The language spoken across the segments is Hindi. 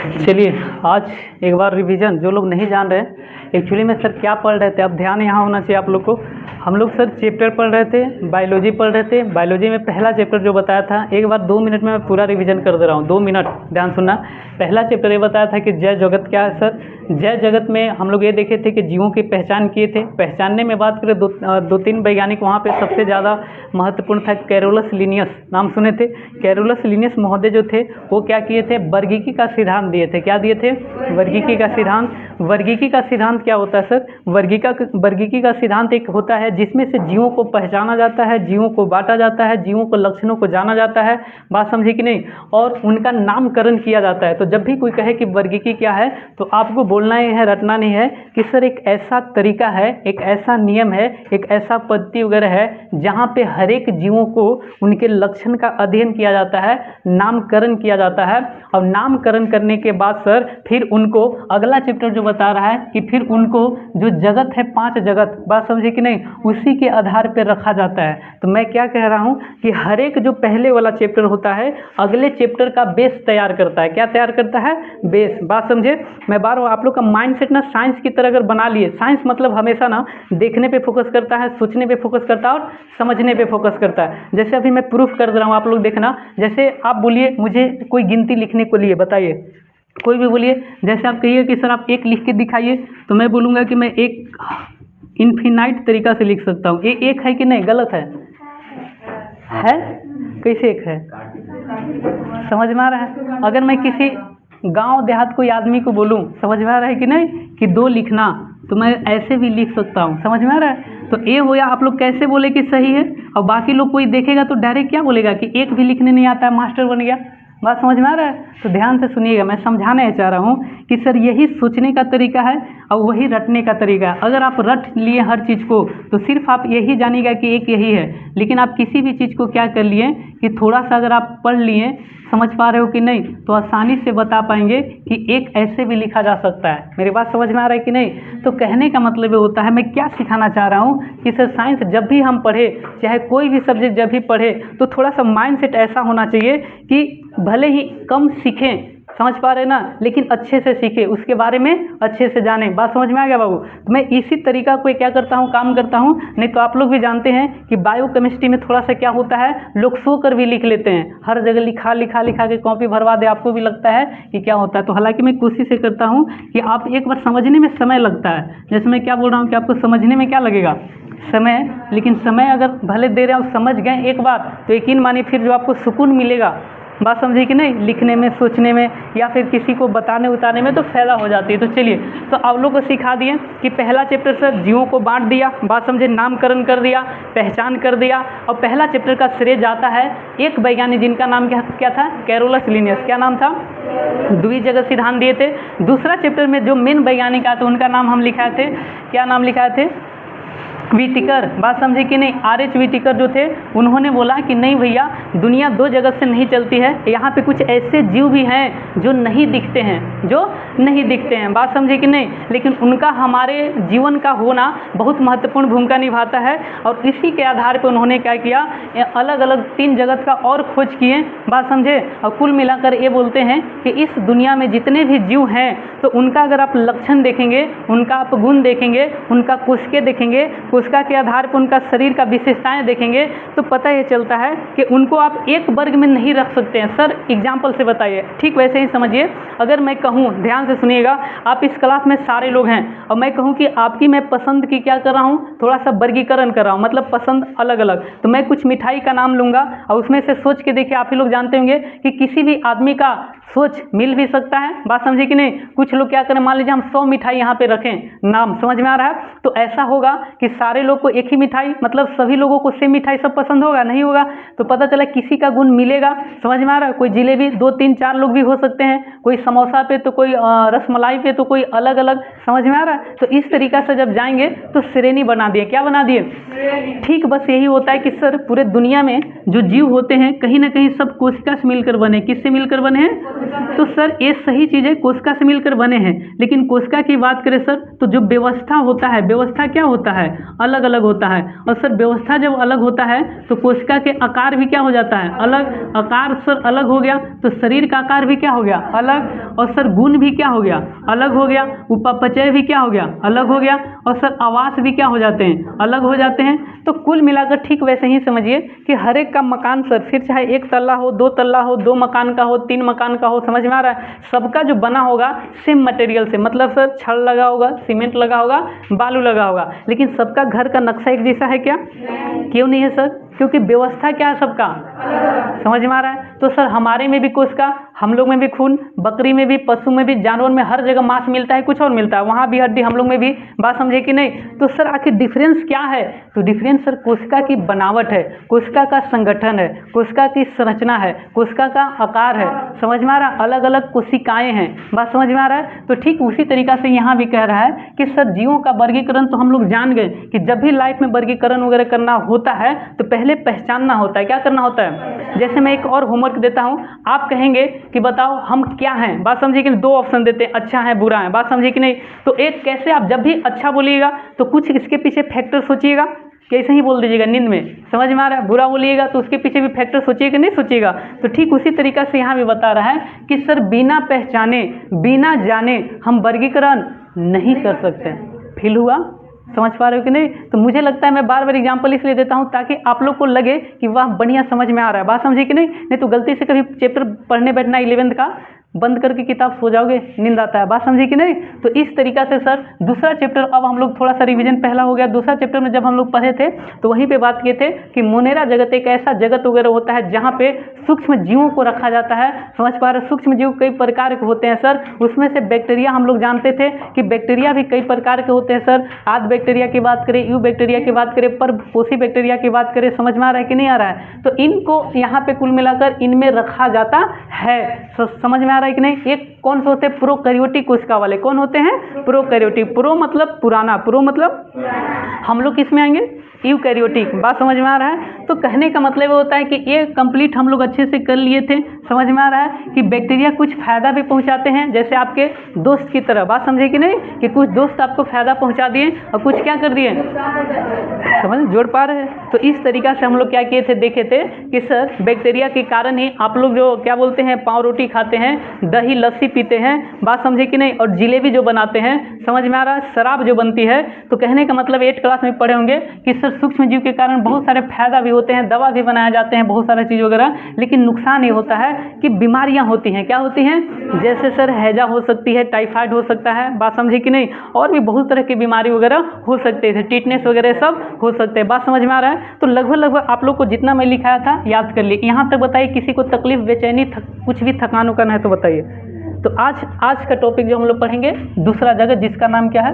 चलिए आज एक बार रिवीजन, जो लोग नहीं जान रहे हैं एक्चुअली में सर क्या पढ़ रहे थे, अब ध्यान यहाँ होना चाहिए आप लोग को। हम लोग सर चैप्टर पढ़ रहे थे, बायोलॉजी पढ़ रहे थे। बायोलॉजी में पहला चैप्टर जो बताया था, एक बार 2 मिनट में मैं पूरा रिवीजन कर दे रहा हूँ, 2 मिनट ध्यान सुनना। पहला चैप्टर ये बताया था कि जय जगत क्या है सर। जय जगत में हम लोग ये देखे थे कि जीवों की पहचान किए थे। पहचानने में बात करें दो तीन वैज्ञानिक वहाँ पे सबसे ज़्यादा महत्वपूर्ण था कैरोलस लिनियस, नाम सुने थे। कैरोलस लिनियस महोदय जो थे वो क्या किए थे, वर्गीकी का सिद्धांत दिए थे। क्या दिए थे? वर्गीकी का सिद्धांत। वर्गीकी का सिद्धांत क्या होता है सर? वर्गीकी का सिद्धांत एक होता है जिसमें से जीवों को पहचाना जाता है, जीवों को बांटा जाता है, जीवों को लक्षणों को जाना जाता है, बात समझे कि नहीं, और उनका नामकरण किया जाता है। तो जब भी कोई कहे कि वर्गीकी क्या है तो आपको बोलना ही है, रटना नहीं है कि सर एक ऐसा तरीका है, एक ऐसा नियम है, एक ऐसा पद्धति वगैरह है जहाँ पे हर एक जीवों को उनके लक्षण का अध्ययन किया जाता है, नामकरण किया जाता है, और नामकरण करने के बाद सर फिर उनको अगला चैप्टर जो बता रहा है कि फिर उनको जो जगत है, 5 जगत, बात समझे कि नहीं, उसी के आधार पर रखा जाता है। तो मैं क्या कह रहा हूँ कि हर एक जो पहले वाला चैप्टर होता है अगले चैप्टर का बेस तैयार करता है। क्या तैयार करता है? बेस। बात समझे? मैं बार बार आप लोग का माइंड सेट ना साइंस की तरह अगर बना लिए, साइंस मतलब हमेशा ना देखने पे फोकस करता है, सोचने पे फोकस करता है और समझने पे फोकस करता है। जैसे अभी मैं प्रूफ कर रहा हूँ, आप लोग देखना। जैसे आप बोलिए मुझे कोई गिनती लिखने को लिए, बताइए कोई भी बोलिए। जैसे आप कहिए कि सर आप 1 लिख के दिखाइए, तो मैं बोलूँगा कि मैं 1 इन्फिनाइट तरीका से लिख सकता हूँ। ये 1 है कि नहीं? गलत है? कैसे 1 है? समझ में आ रहा है? अगर मैं किसी गांव देहात कोई आदमी को बोलूं, समझ में आ रहा है कि नहीं, कि 2 लिखना, तो मैं ऐसे भी लिख सकता हूं। समझ में आ रहा है? तो ये हो या आप लोग कैसे बोले कि सही है, और बाकी लोग कोई देखेगा तो डायरेक्ट क्या बोलेगा कि 1 भी लिखने नहीं आता है, मास्टर बन गया। बात समझ में आ रहा है? तो ध्यान से सुनिएगा, मैं समझाने चाह रहा हूँ कि सर यही सोचने का तरीका है और वही रटने का तरीका है। अगर आप रट लिए हर चीज़ को तो सिर्फ आप यही जानिएगा कि एक यही है, लेकिन आप किसी भी चीज़ को क्या कर लिए कि थोड़ा सा अगर आप पढ़ लिए, समझ पा रहे हो कि नहीं, तो आसानी से बता पाएंगे कि 1 ऐसे भी लिखा जा सकता है। मेरी बात समझ में आ रहा है कि नहीं? तो कहने का मतलब ये होता है, मैं क्या सिखाना चाह रहा हूँ कि सर साइंस जब भी हम पढ़े, चाहे कोई भी सब्जेक्ट जब भी पढ़े, तो थोड़ा सा माइंड सेट ऐसा होना चाहिए कि भले ही कम सीखें, समझ पा रहे ना, लेकिन अच्छे से सीखे, उसके बारे में अच्छे से जाने। बात समझ में आ गया बाबू? तो मैं इसी तरीका को क्या करता हूँ, काम करता हूँ। नहीं तो आप लोग भी जानते हैं कि बायोकेमिस्ट्री में थोड़ा सा क्या होता है, लोग सो कर भी लिख लेते हैं, हर जगह लिखा के कॉपी भरवा दे, आपको भी लगता है कि क्या होता है। तो हालांकि मैं कोशिश ये करता हूँ कि आप एक बार समझने में समय लगता है। जैसे मैं क्या बोल रहा हूँ कि आपको समझने में क्या लगेगा, समय, लेकिन समय अगर भले दे रहे हैं और समझ गए एक बार, तो यकीन मानिए फिर जो आपको सुकून मिलेगा, बात समझी कि नहीं, लिखने में, सोचने में, या फिर किसी को बताने उतारने में तो फ़ायदा हो जाती है। तो चलिए, तो आप लोग को सिखा दिए कि पहला चैप्टर सर जीवों को बांट दिया, बात समझे, नामकरण कर दिया, पहचान कर दिया, और पहला चैप्टर का श्रेय जाता है एक वैज्ञानिक जिनका नाम क्या था, कैरोलस लिनियस। क्या नाम था? द्विजगत सिद्धांत दिए थे। दूसरा चैप्टर में जो मेन वैज्ञानिक आते उनका नाम हम लिखाए थे, क्या नाम लिखाए थे? व्हिटेकर। बात समझे कि नहीं? RH व्हिटेकर जो थे, उन्होंने बोला कि नहीं भैया, दुनिया 2 जगत से नहीं चलती है, यहाँ पे कुछ ऐसे जीव भी हैं जो नहीं दिखते हैं, बात समझे कि नहीं, लेकिन उनका हमारे जीवन का होना बहुत महत्वपूर्ण भूमिका निभाता है। और इसी के आधार पर उन्होंने क्या किया, अलग अलग 3 जगत का और खोज किए, बात समझे, और कुल मिलाकर ये बोलते हैं कि इस दुनिया में जितने भी जीव हैं, तो उनका अगर आप लक्षण देखेंगे, उनका आप गुण देखेंगे, उनका कोशिका देखेंगे, कोशिका के आधार पर उनका शरीर का विशेषताएं देखेंगे, तो पता ये चलता है कि उनको आप एक वर्ग में नहीं रख सकते हैं। सर एग्जाम्पल से बताइए, ठीक वैसे ही समझिए। अगर मैं कहूँ, ध्यान से सुनिएगा, आप इस क्लास में सारे लोग हैं और मैं कहूँ कि आपकी मैं पसंद की क्या कर रहा हूँ, थोड़ा सा वर्गीकरण कर रहा हूँ, मतलब पसंद अलग अलग, तो मैं कुछ मिठाई का नाम लूँगा और उसमें से सोच के देखिए, आप ही लोग जानते होंगे कि किसी भी आदमी का सोच मिल भी सकता है, बात समझे कि नहीं। कुछ लोग क्या करें, मान लीजिए हम 100 मिठाई यहाँ पे रखें, नाम समझ में आ रहा है, तो ऐसा होगा कि सारे लोग को एक ही मिठाई, मतलब सभी लोगों को सेम मिठाई सब पसंद होगा, नहीं होगा। तो पता चला किसी का गुण मिलेगा, समझ में आ रहा है। कोई जिलेबी 2 3 4 लोग भी हो सकते हैं, कोई समोसा पे तो कोई रसमलाई पे तो कोई अलग अलग, समझ में आ रहा है। तो इस तरीक़ा से जब जाएंगे तो श्रेणी बना दिए, क्या बना दिए, ठीक बस यही होता है कि सर पूरे दुनिया में जो जीव होते हैं कहीं ना कहीं सब कोशिका से मिलकर बने, किससे मिलकर बने हैं, तो सर ये सही चीज़ है, कोशिका से मिलकर बने हैं। लेकिन कोशिका की बात करें सर तो जो व्यवस्था होता है, व्यवस्था क्या होता है, अलग अलग होता है। और सर व्यवस्था जब अलग होता है तो कोशिका के आकार भी क्या हो जाता है, अलग, आकार सर अलग हो गया तो शरीर का आकार भी क्या हो गया, अलग, और सर गुण भी क्या हो गया, अलग हो गया, उपापचय भी क्या हो गया, अलग हो गया, और सर आवास भी क्या हो जाते हैं, अलग हो जाते हैं। तो कुल मिलाकर ठीक वैसे ही समझिए कि हर एक का मकान सर फिर चाहे 1 तल्ला हो, 2 तल्ला हो, 2 मकान का हो, 3 मकान का हो, समझ में आ रहा है, सबका जो बना होगा सेम मटेरियल से, मतलब सर छड़ लगा होगा, सीमेंट लगा होगा, बालू लगा होगा, लेकिन सबका घर का नक्शा एक जैसा है क्या, क्यों नहीं है सर, क्योंकि व्यवस्था क्या है सबका, समझ में आ रहा है। तो सर हमारे में भी कोशिका, हम लोग में भी खून, बकरी में भी, पशु में भी, जानवर में, हर जगह मांस मिलता है, कुछ और मिलता है, वहाँ भी हड्डी, हम लोग में भी, बात समझे कि नहीं। तो सर आखिर डिफरेंस क्या है, तो डिफरेंस सर कोशिका की बनावट है, कोशिका का संगठन है, कोशिका की संरचना है, कोशिका का आकार है, समझ में आ रहा है, अलग अलग कोशिकाएं हैं, बात समझ में आ रहा है। तो ठीक उसी तरीका से यहाँ भी कह रहा है कि सर जीवों का वर्गीकरण तो हम लोग जान गए कि जब भी लाइफ में वर्गीकरण वगैरह करना होता है तो पहले पहचानना होता है, क्या करना होता है। जैसे मैं एक और होमवर्क देता हूँ, आप कहेंगे कि बताओ हम क्या हैं, बात समझिए कि 2 ऑप्शन देते हैं, अच्छा है बुरा है, बात समझिए कि नहीं। तो एक कैसे, आप जब भी अच्छा बोलिएगा तो कुछ इसके पीछे फैक्टर सोचिएगा, कैसे ही बोल दीजिएगा नींद में, समझ में आ रहा है। बुरा बोलिएगा तो उसके पीछे भी फैक्टर सोचिएगा, नहीं सोचिएगा। तो ठीक उसी तरीका से यहाँ भी बता रहा है कि सर बिना पहचाने, बिना जाने हम वर्गीकरण नहीं कर सकते। फील हुआ, समझ पा रहे हो कि नहीं। तो मुझे लगता है मैं बार बार एग्जांपल इसलिए देता हूँ ताकि आप लोग को लगे कि वाह बढ़िया समझ में आ रहा है, बात समझिए कि नहीं तो गलती से कभी चैप्टर पढ़ने बैठना 11th का बंद करके किताब सो जाओगे, नींद आता है, बात समझिए कि नहीं। तो इस तरीका से सर दूसरा चैप्टर, अब हम लोग थोड़ा सा रिवीजन पहला हो गया, दूसरा चैप्टर में जब हम लोग पढ़े थे तो वहीं पे बात किए थे कि मोनेरा जगत एक ऐसा जगत वगैरह होता है जहाँ पे सूक्ष्म जीवों को रखा जाता है, समझ पा रहे। सूक्ष्म जीव कई प्रकार के होते हैं सर, उसमें से बैक्टीरिया हम लोग जानते थे कि बैक्टीरिया भी कई प्रकार के होते हैं सर। आद बैक्टीरिया की बात करें, यू बैक्टीरिया की बात करें, परपोषी बैक्टीरिया की बात करें, समझ में आ रहा है कि नहीं आ रहा है। तो इनको यहाँ पे कुल मिलाकर इनमें रखा जाता है, समझ में आ रहा है कि नहीं। एक कौन से होते हैं, प्रोकैरियोटिक कोशिका वाले, कौन होते हैं, प्रोकैरियोटिक, प्रो मतलब पुराना, प्रो मतलब हम लोग किस में आएंगे, यूकैरियोटिक, बात समझ में आ रहा है। तो कहने का मतलब ये होता है कि ये कंप्लीट हम लोग अच्छे से कर लिए थे, समझ में आ रहा है कि बैक्टीरिया कुछ फायदा भी पहुंचाते हैं, जैसे आपके दोस्त की तरह, बात समझे कि नहीं, कि कुछ दोस्त आपको फायदा पहुंचा दिए और कुछ क्या कर दिए, समझ जोड़ पा रहे हैं। तो इस तरीका से हम लोग क्या किए थे, देखे थे कि सर बैक्टीरिया के कारण ही आप लोग जो क्या बोलते हैं, पाव रोटी खाते हैं, दही लस्सी पीते हैं, बात समझे कि नहीं, और जिलेबी जो बनाते हैं, समझ में आ रहा है, शराब जो बनती है। तो कहने का मतलब 8 क्लास में पढ़े होंगे कि सर सूक्ष्म जीव के कारण बहुत सारे फायदा भी होते हैं, दवा भी बनाए जाते हैं, बहुत सारी चीज़ वगैरह, लेकिन नुकसान ये होता है कि बीमारियां होती हैं, क्या होती हैं, जैसे सर हैजा हो सकती है, टाइफाइड हो सकता है, बात समझे कि नहीं, और भी बहुत तरह की बीमारी वगैरह हो सकते थे, टिटनेस वगैरह सब हो सकते हैं, बात समझ में आ रहा है। तो लगभग आप लोग को जितना मैं लिखाया था याद कर लिए। यहाँ तक बताइए किसी को तकलीफ, बेचैनी, कुछ भी थकान उकान है तो बताइए। तो आज का टॉपिक जो हम लोग पढ़ेंगे, दूसरा जगत, जिसका नाम क्या है,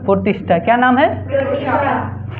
प्रतिष्ठा, क्या नाम है,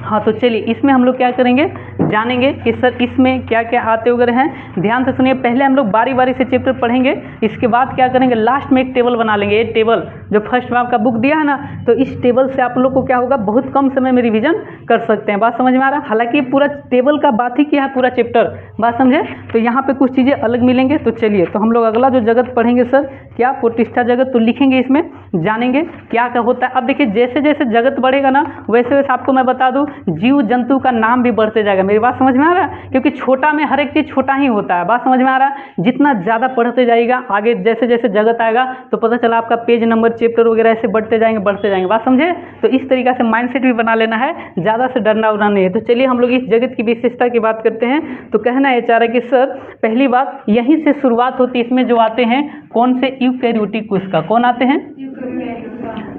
हाँ। तो चलिए इसमें हम लोग क्या करेंगे, जानेंगे कि सर इसमें क्या क्या आते वगैरह हैं। ध्यान से सुनिए, पहले हम लोग बारी बारी से चैप्टर पढ़ेंगे, इसके बाद क्या करेंगे, लास्ट में एक टेबल बना लेंगे। ये टेबल जो फर्स्ट में आपका बुक दिया है ना, तो इस टेबल से आप लोग को क्या होगा, बहुत कम समय में रिवीजन कर सकते हैं, बात समझ में आ रहा है। हालांकि पूरा टेबल का बात ही किया है, पूरा चैप्टर, बात समझे। तो यहाँ पे कुछ चीज़ें अलग मिलेंगे। तो चलिए, तो हम लोग अगला जो जगत पढ़ेंगे सर, क्या, प्रतिष्ठा जगत, तो लिखेंगे इसमें, जानेंगे क्या क्या होता है। अब देखिए जैसे जैसे जगत बढ़ेगा ना, वैसे वैसे आपको मैं बता दूं, जीव जंतु का नाम भी बढ़ते जाएगा। मेरी बात समझ में आ रहा है, क्योंकि छोटा में हर एक चीज़ छोटा ही होता है, बात समझ में आ रहा है। जितना ज़्यादा पढ़ते जाएगा आगे, जैसे जैसे जगत आएगा तो पता चला आपका पेज नंबर, चैप्टर वगैरह ऐसे बढ़ते जाएंगे, बात समझे। तो इस तरीक़ा से माइंडसेट भी बना लेना है, ज़्यादा से डरना उड़ना नहीं है। तो चलिए हम लोग इस जगत की विशेषता की बात करते हैं। तो कहना ये चाह रहा है कि सर पहली बात यहीं से शुरुआत होती है। इसमें जो आते हैं कौन से, यूकैरियोटिक कोशिका, कौन आते हैं,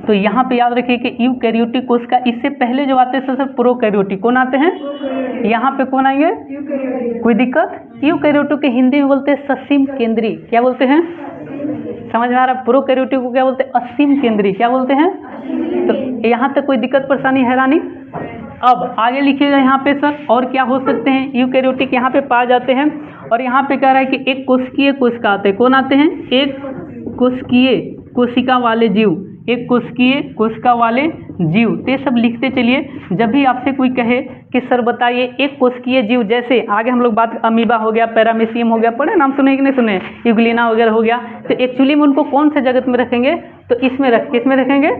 तो यहाँ पे याद रखिए कि यूकैरियोटिक कोशिका, इससे पहले जो आते हैं सर प्रोकैरियोटिक, कौन आते हैं, यहाँ पे कौन आएंगे, कोई दिक्कत, यूकैरियोटिक के हिंदी में बोलते हैं ससीम केंद्री, क्या बोलते हैं, समझ में आ रहा है। प्रोकैरियोटिक को क्या बोलते हैं, असीम केंद्री, क्या बोलते हैं। तो यहाँ तक कोई दिक्कत परेशानी हैरानी। अब आगे लिखिएगा यहाँ पे सर, और क्या हो सकते हैं, यूकैरियोटिक यहाँ पे पाए जाते हैं। और यहाँ पे कह रहा है कि एक कोशिकीय कोशिका आते हैं, कौन आते हैं, एक कोशिकीय कोशिका वाले जीव, एक कोशिकीय कोशिका वाले जीव, तो ये सब लिखते चलिए। जब भी आपसे कोई कहे कि सर बताइए एक कोशिकीय जीव, जैसे आगे हम लोग बात अमीबा हो गया, पैरामीशियम हो गया, पढ़े नाम सुने कि नहीं सुने, यूग्लिना वगैरह हो गया, तो एक्चुअली में उनको कौन से जगत में रखेंगे, तो इसमें किसमें रखेंगे,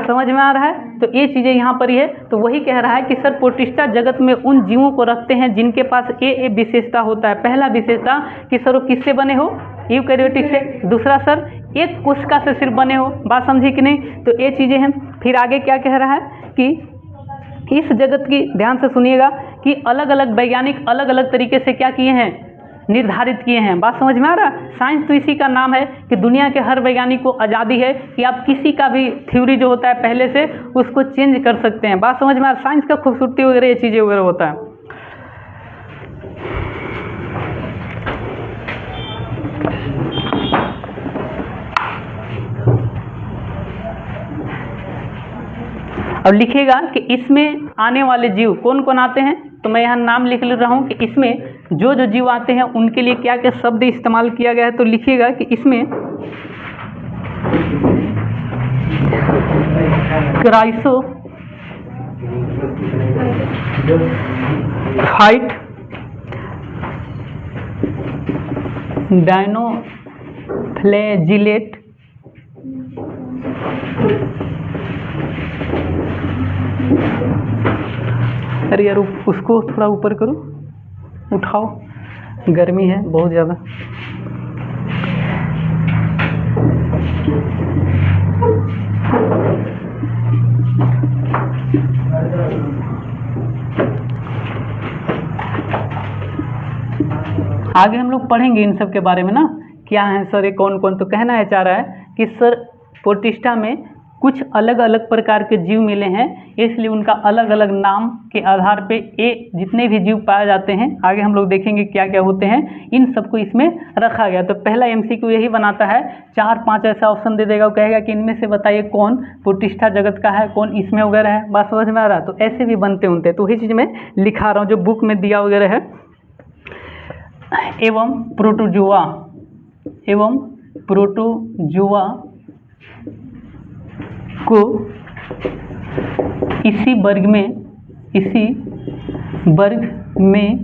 समझ में आ रहा है। तो ये चीज़ें यहाँ पर ही है। तो वही कह रहा है कि सर प्रोटिस्टा जगत में उन जीवों को रखते हैं जिनके पास ये विशेषता होता है। पहला विशेषता कि सर वो किससे बने हो, यूकैरियोटिक से। दूसरा सर एक कोशिका से सिर्फ बने हो, बात समझी कि नहीं। तो ये चीज़ें हैं। फिर आगे क्या कह रहा है कि इस जगत की, ध्यान से सुनिएगा, कि अलग अलग वैज्ञानिक अलग अलग तरीके से क्या किए हैं, निर्धारित किए हैं। बात समझ में आ रहा है। साइंस तो इसी का नाम है कि दुनिया के हर वैज्ञानिक को आज़ादी है कि आप किसी का भी थ्योरी जो होता है पहले से उसको चेंज कर सकते हैं। बात समझ में आ रहा है। साइंस का खूबसूरती वगैरह ये चीज़ें वगैरह होता है। अब लिखेगा कि इसमें आने वाले जीव कौन कौन आते हैं, तो मैं यहाँ नाम लिख ले रहा हूँ कि इसमें जो जो जीव आते हैं उनके लिए क्या क्या शब्द इस्तेमाल किया गया है। तो लिखिएगा कि इसमें क्राइसो फाइट, डायनोफ्लैजिलेट, अरे यार उसको थोड़ा ऊपर करो, उठाओ, गर्मी है बहुत ज़्यादा। आगे हम लोग पढ़ेंगे इन सब के बारे में ना, क्या है सर ये कौन कौन। तो कहना है चाह रहा है कि सर प्रोटिस्टा में कुछ अलग अलग प्रकार के जीव मिले हैं, इसलिए उनका अलग अलग नाम के आधार पे ये जितने भी जीव पाए जाते हैं, आगे हम लोग देखेंगे क्या क्या होते हैं, इन सबको इसमें रखा गया। तो पहला एमसीक्यू यही बनाता है, 4-5 ऐसा ऑप्शन दे देगा, वो कहेगा कि इनमें से बताइए कौन प्रोटिस्टा जगत का है, कौन इसमें वगैरह है। बात समझ में आ रहा है। तो ऐसे भी बनते उनते, तो वही चीज़ मैं लिखा रहा हूँ जो बुक में दिया वगैरह है। एवं प्रोटोजोआ को इसी वर्ग में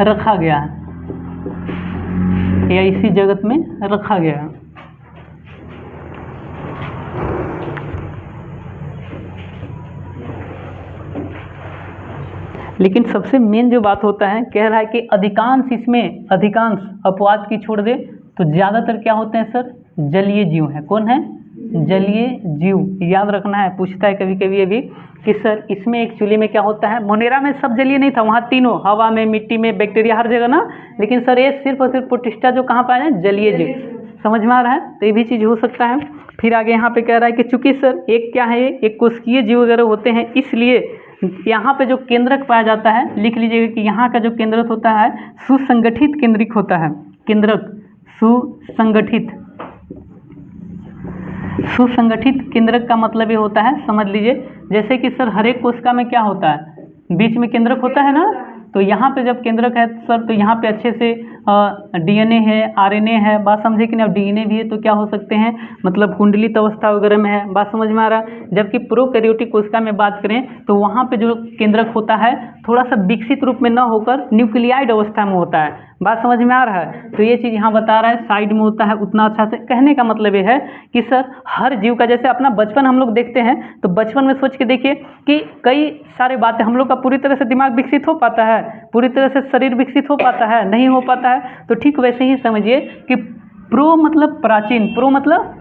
रखा गया है, या इसी जगत में रखा गया है। लेकिन सबसे मेन जो बात होता है, कह रहा है कि अधिकांश अपवाद की छोड़ दे तो ज़्यादातर क्या होते हैं सर, जलीय जीव हैं। कौन है, जलीय जीव। याद रखना है, पूछता है कभी कभी ये भी कि सर इसमें एक्चुअली में क्या होता है। मोनेरा में सब जलीय नहीं था, वहाँ तीनों, हवा में, मिट्टी में, बैक्टीरिया, हर जगह ना। लेकिन सर ये सिर्फ और सिर्फ प्रोटिस्टा जो कहाँ पाए हैं, जलीय जीव। समझ में आ रहा है। तो ये भी चीज़ हो सकता है। फिर आगे यहाँ पे कह रहा है कि चूंकि सर एक क्या है, एक कोशिकीय जीव वगैरह होते हैं, इसलिए यहाँ पे जो केंद्रक पाया जाता है, लिख लीजिएगा कि यहाँ का जो केंद्रक होता है सुसंगठित केंद्रिक होता है। केंद्रक सुसंगठित केंद्रक का मतलब ये होता है, समझ लीजिए, जैसे कि सर हर एक कोशिका में क्या होता है, बीच में केंद्रक होता है ना। तो यहाँ पे जब केंद्रक है सर, तो यहाँ पे अच्छे से डीएनए है, आरएनए है। बात समझे कि नहीं। अब डीएनए भी है तो क्या हो सकते हैं, मतलब कुंडलित अवस्था वगैरह में है। बात समझ में आ रहा है। जबकि प्रोकैरियोटिक कोशिका में बात करें तो वहाँ पे जो केंद्रक होता है थोड़ा सा विकसित रूप में न होकर न्यूक्लियाइड अवस्था में होता है। बात समझ में आ रहा है। तो ये चीज़ यहाँ बता रहा है, साइड में होता है उतना अच्छा से। कहने का मतलब ये है कि सर हर जीव का, जैसे अपना बचपन हम लोग देखते हैं, तो बचपन में सोच के देखिए कि कई सारे बातें हम लोग का पूरी तरह से दिमाग विकसित हो पाता है, पूरी तरह से शरीर विकसित हो पाता है, नहीं हो पाता है। तो ठीक वैसे ही समझिए कि प्रो मतलब प्राचीन, प्रो मतलब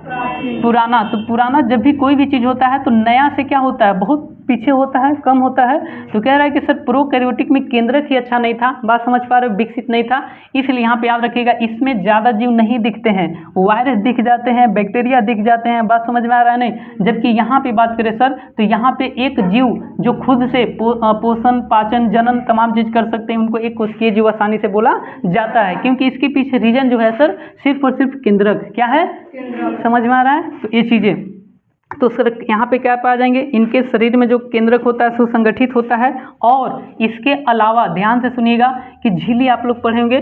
पुराना। तो पुराना जब भी कोई भी चीज़ होता है तो नया से क्या होता है, बहुत पीछे होता है, कम होता है। तो कह रहा है कि सर प्रोकैरियोटिक में केंद्रक ही अच्छा नहीं था। बात समझ पा रहे हो, विकसित नहीं था। इसलिए यहाँ पे याद रखिएगा, इसमें ज़्यादा जीव नहीं दिखते हैं, वायरस दिख जाते हैं, बैक्टीरिया दिख जाते हैं। बात समझ में आ रहा है नहीं। जबकि यहाँ पे बात करें सर, तो यहाँ पे एक जीव जो खुद से पोषण, पाचन, जनन तमाम चीज़ कर सकते हैं, उनको एक कोशिकीय जीव आसानी से बोला जाता है, क्योंकि इसके पीछे रीजन जो है सर सिर्फ और सिर्फ केंद्रक। क्या है, समझ में आ रहा है। तो ये चीज़ें तो सर यहाँ पे क्या पा जाएंगे, इनके शरीर में जो केंद्रक होता है सुसंगठित होता है। और इसके अलावा ध्यान से सुनिएगा कि झिल्ली आप लोग पढ़ेंगे,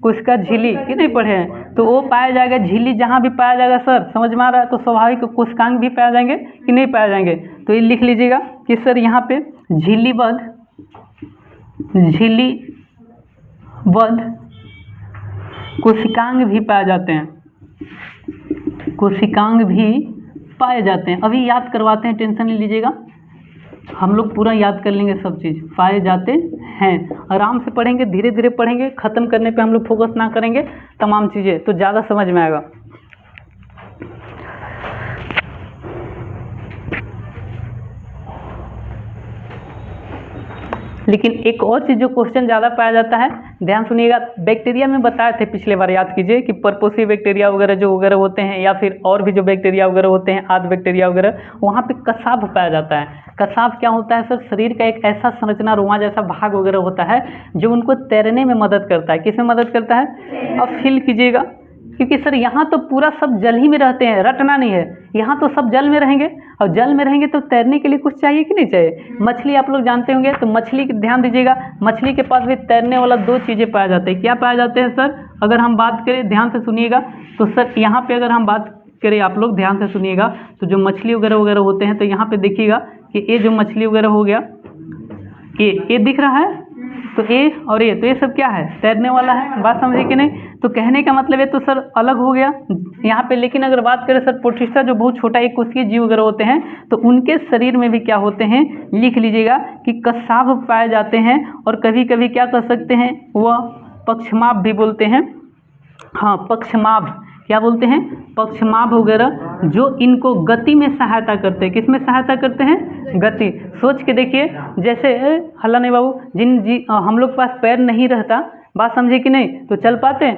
कोशिका झिल्ली, कि नहीं पढ़े हैं? तो वो पाया जाएगा, झिल्ली जहाँ भी पाया जाएगा सर, समझ में आ रहा है, तो स्वाभाविक कोशिकांग भी पाया जाएंगे कि नहीं पाया जाएंगे। तो ये लिख लीजिएगा कि सर यहाँ पे झिल्लीबद्ध कोशिकांग भी पाए जाते हैं, कोशिकांग भी पाए जाते हैं। अभी याद करवाते हैं, टेंशन नहीं लीजिएगा, हम लोग पूरा याद कर लेंगे सब चीज़। पाए जाते हैं, आराम से पढ़ेंगे, धीरे धीरे पढ़ेंगे, ख़त्म करने पे हम लोग फोकस ना करेंगे तमाम चीज़ें, तो ज़्यादा समझ में आएगा। लेकिन एक और चीज़ जो क्वेश्चन ज़्यादा पाया जाता है, ध्यान सुनिएगा, बैक्टीरिया में बताए थे पिछले बार, याद कीजिए कि परपोसी बैक्टीरिया वगैरह जो वगैरह होते हैं, या फिर और भी जो बैक्टीरिया वगैरह होते हैं, आद बैक्टीरिया वगैरह, वहाँ पे कसाव पाया जाता है। कसाव क्या होता है सर? शरीर का एक ऐसा संरचना, रोआं जैसा भाग वगैरह होता है जो उनको तैरने में मदद करता है। किसमें मदद करता है? अब फील कीजिएगा, क्योंकि सर यहाँ तो पूरा सब जल ही में रहते हैं, रटना नहीं है, यहाँ तो सब जल में रहेंगे, और जल में रहेंगे तो तैरने के लिए कुछ चाहिए कि नहीं चाहिए? मछली आप लोग जानते होंगे, तो मछली ध्यान दीजिएगा, मछली के पास भी तैरने वाला दो चीज़ें पाए जाते हैं। क्या पाए जाते हैं सर? अगर हम बात करें, ध्यान से सुनिएगा, तो सर यहाँ पे अगर हम बात करें, आप लोग ध्यान से सुनिएगा, तो जो मछली वगैरह वगैरह होते हैं, तो यहाँ पे देखिएगा कि ये जो मछली वगैरह हो गया, ये दिख रहा है, तो ए और ये, तो ये सब क्या है? तैरने वाला है। बात समझे कि नहीं? तो कहने का मतलब है तो सर अलग हो गया यहाँ पे। लेकिन अगर बात करें सर प्रोटिस्टा, जो बहुत छोटा एक कोशिकीय जीव वगैरह होते हैं, तो उनके शरीर में भी क्या होते हैं, लिख लीजिएगा कि कसाव पाए जाते हैं, और कभी कभी क्या कर सकते हैं, वह पक्षमाभ भी बोलते हैं। हाँ, पक्षमाभ, क्या बोलते हैं? पक्षमाभ वगैरह, जो इनको गति में सहायता करते हैं। किस में सहायता करते हैं? गति। सोच के देखिए, जैसे हल्ला नहीं बाबू, हम लोग के पास पैर नहीं रहता, बात समझे कि नहीं, तो चल पाते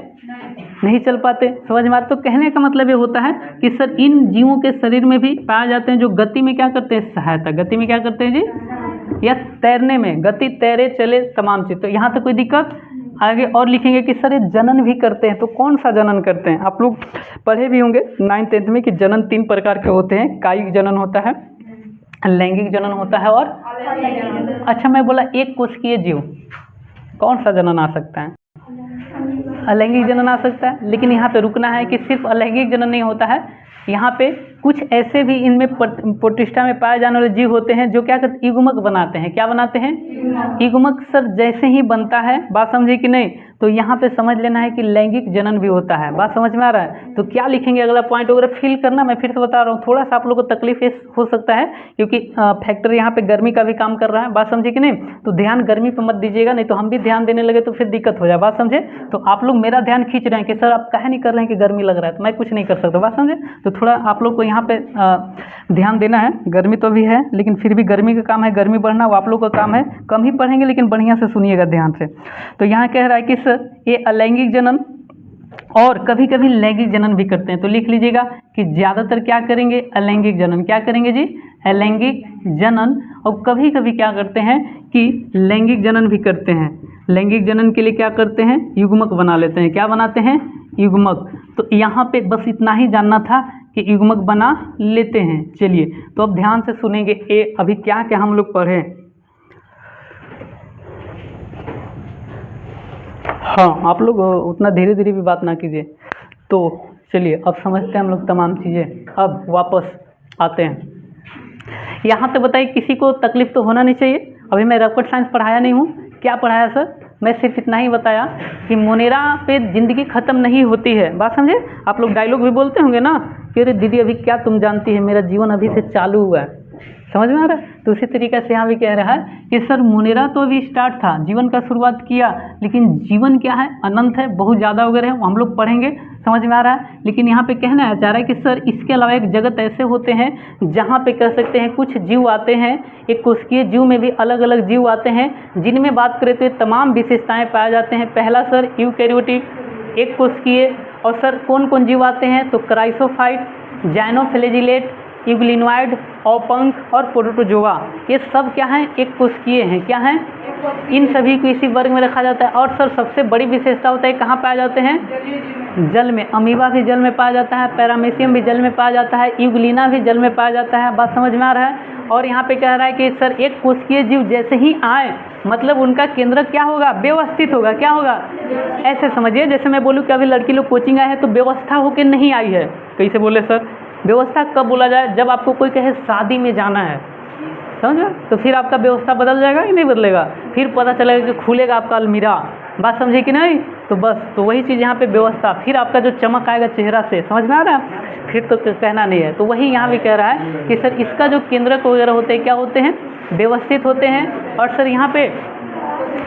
नहीं चल पाते, समझ में आता? तो कहने का मतलब ये होता है कि सर इन जीवों के शरीर में भी पाए जाते हैं जो गति में क्या करते हैं? सहायता। गति में क्या करते हैं जी? या तैरने में, गति, तैरे, चले, तमाम चीज़। तो यहाँ तक कोई दिक्कत? आगे और लिखेंगे कि सर ये जनन भी करते हैं। तो कौन सा जनन करते हैं? आप लोग पढ़े भी होंगे 9th 10th में कि जनन 3 प्रकार के होते हैं। कायिक जनन होता है, लैंगिक जनन होता है, और अच्छा मैं बोला एक कोशिकीय जीव, कौन सा जनन आ सकता है? अलैंगिक जनन आ सकता है। लेकिन यहाँ पे रुकना है कि सिर्फ अलैंगिक जनन नहीं होता है, यहाँ पे कुछ ऐसे भी इनमें प्रोटिस्टा में पाए जाने वाले जीव होते हैं जो क्या करते हैं? युग्मक बनाते हैं। क्या बनाते हैं? युग्मक। सर जैसे ही बनता है, बात समझे कि नहीं, तो यहाँ पे समझ लेना है कि लैंगिक जनन भी होता है। बात समझ में आ रहा है? तो क्या लिखेंगे अगला पॉइंट वगैरह फिल करना, मैं फिर से बता रहा हूँ, थोड़ा सा आप लोगों को तकलीफ हो सकता है क्योंकि फैक्टर यहाँ पे गर्मी का भी काम कर रहा है। बात समझे कि नहीं? तो ध्यान गर्मी पे मत दीजिएगा, नहीं तो हम भी ध्यान देने लगे तो फिर दिक्कत हो जाए। बात समझे? तो आप लोग मेरा ध्यान खींच रहे हैं कि सर आप काहे नहीं कर रहे हैं कि गर्मी लग रहा है, तो मैं कुछ नहीं कर सकता। बात समझे? तो थोड़ा आप लोग को यहाँ पे ध्यान देना है। गर्मी तो भी है, लेकिन फिर भी गर्मी का काम है, गर्मी बढ़ना वो आप लोग का काम है। कम ही पढ़ेंगे लेकिन बढ़िया से सुनिएगा ध्यान से। तो यहाँ कह रहा है कि सर ये अलैंगिक जनन और कभी कभी लैंगिक जनन भी करते हैं। तो लिख लीजिएगा कि ज़्यादातर क्या करेंगे? अलैंगिक जनन। क्या करेंगे जी? अलैंगिक जनन। और कभी कभी क्या करते हैं कि लैंगिक जनन भी करते हैं। लैंगिक जनन के लिए क्या करते हैं? युग्मक बना लेते हैं। क्या बनाते हैं? युग्मक। तो यहाँ पे बस इतना ही जानना था कि युग्मक बना लेते हैं। चलिए, तो अब ध्यान से सुनेंगे अभी क्या क्या हम लोग पढ़े। हाँ, आप लोग उतना धीरे धीरे भी बात ना कीजिए। तो चलिए अब समझते हैं हम लोग तमाम चीज़ें। अब वापस आते हैं। यहाँ तक बताइए, किसी को तकलीफ तो होना नहीं चाहिए। अभी मैं रॉकेट साइंस पढ़ाया नहीं हूँ। क्या पढ़ाया सर? मैं सिर्फ इतना ही बताया कि मोनेरा पे ज़िंदगी ख़त्म नहीं होती है। बात समझे? आप लोग डायलॉग भी बोलते होंगे ना कि अरे दीदी अभी क्या तुम जानती है, मेरा जीवन अभी से चालू हुआ है। समझ में आ रहा है? तो उसी तरीके से यहाँ भी कह रहा है कि सर मोनेरा तो अभी स्टार्ट था, जीवन का शुरुआत किया, लेकिन जीवन क्या है? अनंत है, बहुत ज़्यादा वगैरह है, हम लोग पढ़ेंगे। समझ में आ रहा है? लेकिन यहाँ पे कहना चाह रहा है कि सर इसके अलावा एक जगत ऐसे होते हैं जहाँ पे कह सकते हैं कुछ जीव आते हैं, एक कोशिकीय जीव में भी अलग अलग जीव आते हैं जिनमें बात करें तो तमाम विशेषताएँ पाए जाते हैं। पहला सर यूकैरियोटिक, एक कोशिकीय। और सर कौन कौन जीव आते हैं? तो क्राइसोफाइट, जाइनोफ्लैजिलेट, यूग्लिनॉइड, औपंख और प्रोटोजोआ, ये सब क्या हैं? एक कोशिकीय हैं। क्या हैं? इन सभी को इसी वर्ग में रखा जाता है। और सर सबसे बड़ी विशेषता होता है कहाँ पाए जाते हैं? जल में। अमीबा भी जल में पाया जाता है, पैरामीशियम भी जल में पाया जाता है, यूग्लिना भी जल में पाया जाता है। बात समझ में आ रहा है? और यहाँ पे कह रहा है कि सर एक कोशिकीय जीव जैसे ही आए मतलब उनका केंद्र क्या होगा, व्यवस्थित होगा। क्या होगा, ऐसे समझिए जैसे मैं बोलूँ कि अभी लड़की लोग कोचिंग आए हैं तो व्यवस्था होकर नहीं आई है। कैसे बोले सर, व्यवस्था कब बोला जाए, जब आपको कोई कहे शादी में जाना है, समझ, तो फिर आपका व्यवस्था बदल जाएगा कि नहीं बदलेगा, फिर पता चलेगा कि खुलेगा आपका अलमीरा, बात समझे कि नहीं। तो बस तो वही चीज़ यहाँ पे व्यवस्था, फिर आपका जो चमक आएगा चेहरा से, समझ में आ रहा है, फिर तो कहना नहीं है। तो वही यहाँ भी कह रहा है कि सर इसका जो केंद्रक वगैरह होते हैं क्या होते हैं, व्यवस्थित होते हैं। और सर यहाँ पे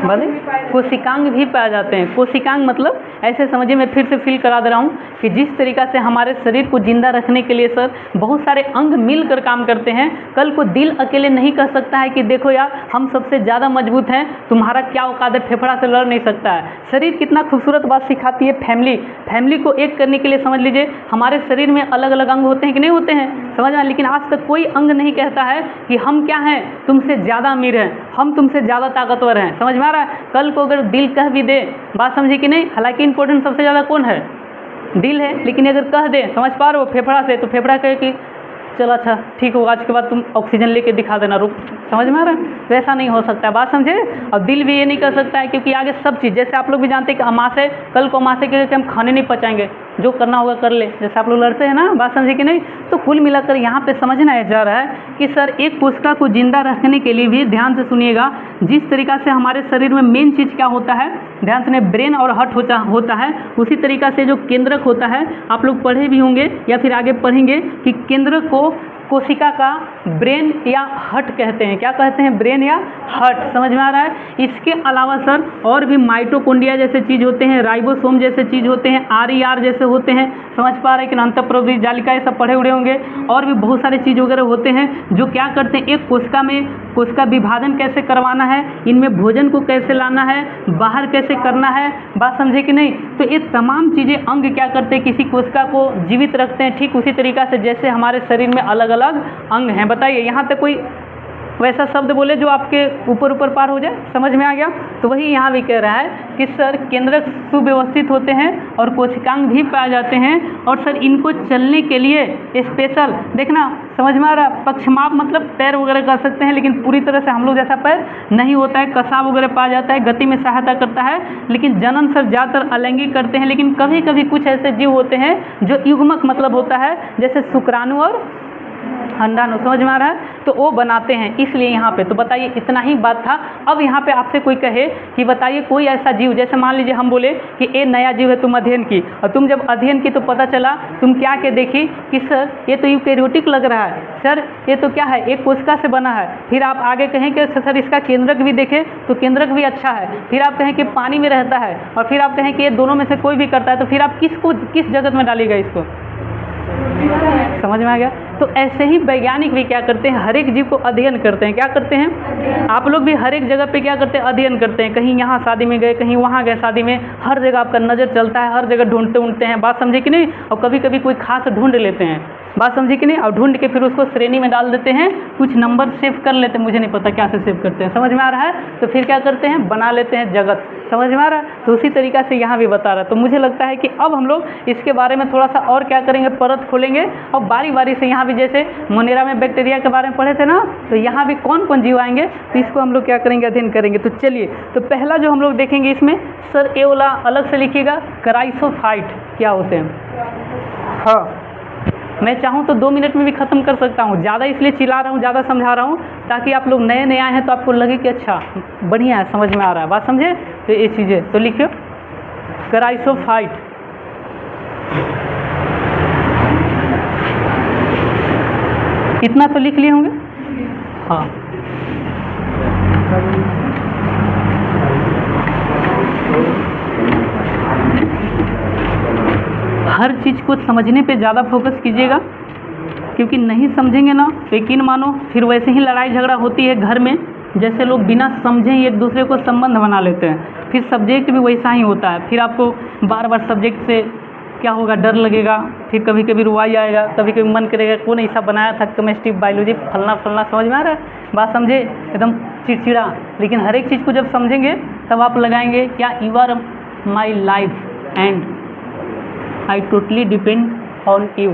भले कोशिकांग भी पाए जाते हैं। कोशिकांग मतलब ऐसे समझिए, मैं फिर से फील करा दे रहा हूँ कि जिस तरीक़ा से हमारे शरीर को जिंदा रखने के लिए सर बहुत सारे अंग मिलकर काम करते हैं। कल को दिल अकेले नहीं कह सकता है कि देखो यार हम सबसे ज़्यादा मजबूत हैं, तुम्हारा क्या औकात है, फेफड़ा से लड़ नहीं सकता है। शरीर कितना खूबसूरत बात सिखाती है, फैमिली को एक करने के लिए समझ लीजिए हमारे शरीर में अलग अलग अंग होते हैं कि नहीं होते हैं, समझ में। लेकिन आज तक कोई अंग नहीं कहता है कि हम क्या हैं, तुमसे ज़्यादा अमीर हैं, हम तुमसे ज़्यादा ताकतवर हैं, समझ में आ रहा है। कल को अगर दिल कह भी दे, बात समझे कि नहीं, हालांकि इंपॉर्टेंट सबसे ज़्यादा कौन है, दिल है, लेकिन अगर कह दे, समझ पा रहे हो, फेफड़ा से, तो फेफड़ा कहे कि चल अच्छा ठीक होगा, आज के बाद तुम ऑक्सीजन लेके दिखा देना, रुक, समझ में आ रहा है। तो ऐसा नहीं हो सकता है, बात समझे। और दिल भी ये नहीं कर सकता है, क्योंकि आगे सब चीज़, जैसे आप लोग भी जानते हैं कि अमाशय, कल को अमाशय के हम खाने नहीं पचाएंगे, जो करना होगा कर ले, जैसे आप लोग लड़ते हैं ना, बात समझे कि नहीं। तो कुल मिलाकर यहाँ पे समझना जा रहा है कि सर एक कोशिका को जिंदा रखने के लिए भी ध्यान से सुनिएगा, जिस तरीक़ा से हमारे शरीर में मेन चीज़ क्या होता है, ध्यान से, ब्रेन और हार्ट होता है, उसी तरीक़ा से जो केंद्रक होता है, आप लोग पढ़े भी होंगे या फिर आगे पढ़ेंगे कि केंद्रक को कोशिका का ब्रेन या हट कहते हैं। क्या कहते हैं, ब्रेन या हट, समझ में आ रहा है। इसके अलावा सर और भी माइटोकॉन्ड्रिया जैसे चीज़ होते हैं, राइबोसोम जैसे चीज़ होते हैं, RER जैसे होते हैं, समझ पा रहे हैं कि अंतःप्रावृत्ति जालिका, ये सब पढ़े उड़े होंगे। और भी बहुत सारे चीज़ वगैरह होते हैं जो क्या करते हैं, एक कोशिका में कोशिका विभाजन कैसे करवाना है, इनमें भोजन को कैसे लाना है, बाहर कैसे करना है, बात समझे कि नहीं। तो ये तमाम चीज़ें अंग क्या करते हैं, किसी कोशिका को जीवित रखते हैं। ठीक उसी तरीक़ा से जैसे हमारे शरीर में अलग अलग अंग हैं। बताइए यहाँ तक कोई वैसा शब्द बोले जो आपके ऊपर पार हो जाए, समझ में आ गया। तो वही यहाँ भी कह रहा है कि सर केंद्रक सुव्यवस्थित होते हैं और कोशिकांग भी पाए जाते हैं। और सर इनको चलने के लिए स्पेशल, देखना समझ में आ रहा, पक्षमाप मतलब पैर वगैरह कर सकते हैं, लेकिन पूरी तरह से हम लोग जैसा पैर नहीं होता है, कसाव वगैरह पाया जाता है, गति में सहायता करता है। लेकिन जनन सर ज़्यादातर अलैंगिक करते हैं, लेकिन कभी कभी कुछ ऐसे जीव होते हैं जो युग्मक मतलब होता है, जैसे शुक्राणु और अंडाणु, समझ में आ रहा है, तो वो बनाते हैं। इसलिए यहाँ पे तो बताइए इतना ही बात था। अब यहाँ पे आपसे कोई कहे कि बताइए कोई ऐसा जीव, जैसे मान लीजिए हम बोले कि ये नया जीव है, तुम अध्ययन की, और तुम जब अध्ययन की तो पता चला तुम क्या के देखी कि सर ये तो यूकैरियोटिक लग रहा है, सर ये तो क्या है, एक कोशिका से बना है। फिर आप आगे कहें कि सर इसका केंद्रक भी देखें तो केंद्रक भी अच्छा है। फिर आप कहें कि पानी में रहता है, और फिर आप कहें कि ये दोनों में से कोई भी करता है, तो फिर आप किस जगत में डालिएगा इसको, समझ में आ गया। तो ऐसे ही वैज्ञानिक भी क्या करते हैं, हर एक जीव को अध्ययन करते हैं। क्या करते हैं, आप लोग भी हर एक जगह पे क्या करते हैं, अध्ययन करते हैं। कहीं यहाँ शादी में गए, कहीं वहाँ गए शादी में, हर जगह आपका नज़र चलता है, हर जगह ढूंढते हैं, बात समझे कि नहीं। और कभी कभी कोई खास ढूंढ लेते हैं, बात समझे कि नहीं, और ढूंढ के फिर उसको श्रेणी में डाल देते हैं, कुछ नंबर सेव कर लेते हैं, मुझे नहीं पता क्या से सेव करते हैं, समझ में आ रहा है। तो फिर क्या करते हैं, बना लेते हैं जगत, समझ में आ रहा है। तो उसी तरीक़ा से यहाँ भी बता रहा है। तो मुझे लगता है कि अब हम लोग इसके बारे में थोड़ा सा और क्या करेंगे, परत खोलेंगे, और बारी बारी से यहाँ भी जैसे मोनेरा में बैक्टीरिया के बारे में पढ़े थे ना, तो यहाँ भी कौन कौन जीव आएंगे, तो इसको हम लोग क्या करेंगे, अध्ययन करेंगे। तो चलिए, तो पहला जो हम लोग देखेंगे इसमें सर ए वाला अलग से लिखिएगा, क्राइसोफाइट क्या होते हैं। हाँ, मैं चाहूँ तो 2 मिनट में भी ख़त्म कर सकता हूँ, ज़्यादा इसलिए चिल्ला रहा हूँ, ज़्यादा समझा रहा हूँ, ताकि आप लोग नए आए हैं तो आपको लगे कि अच्छा बढ़िया है, समझ में आ रहा है, बात समझे। तो ये चीज़ें तो लिखिए, क्राइसोफाइट, इतना तो लिख लिए होंगे। हाँ, हर चीज़ को समझने पे ज़्यादा फोकस कीजिएगा, क्योंकि नहीं समझेंगे ना, यकीन मानो फिर वैसे ही लड़ाई झगड़ा होती है घर में, जैसे लोग बिना समझे ही एक दूसरे को संबंध बना लेते हैं। फिर सब्जेक्ट भी वैसा ही होता है, फिर आपको बार बार सब्जेक्ट से क्या होगा, डर लगेगा, फिर कभी कभी रुआई आएगा, कभी कभी मन करेगा कौन ऐसा बनाया था, केमिस्ट्री बायोलॉजी फलना, समझ में आ रहा है, बात समझे, एकदम चिड़चिड़ा। लेकिन हर एक चीज़ को जब समझेंगे तब आप लगाएंगे क्या, you are my life and I totally depend on you.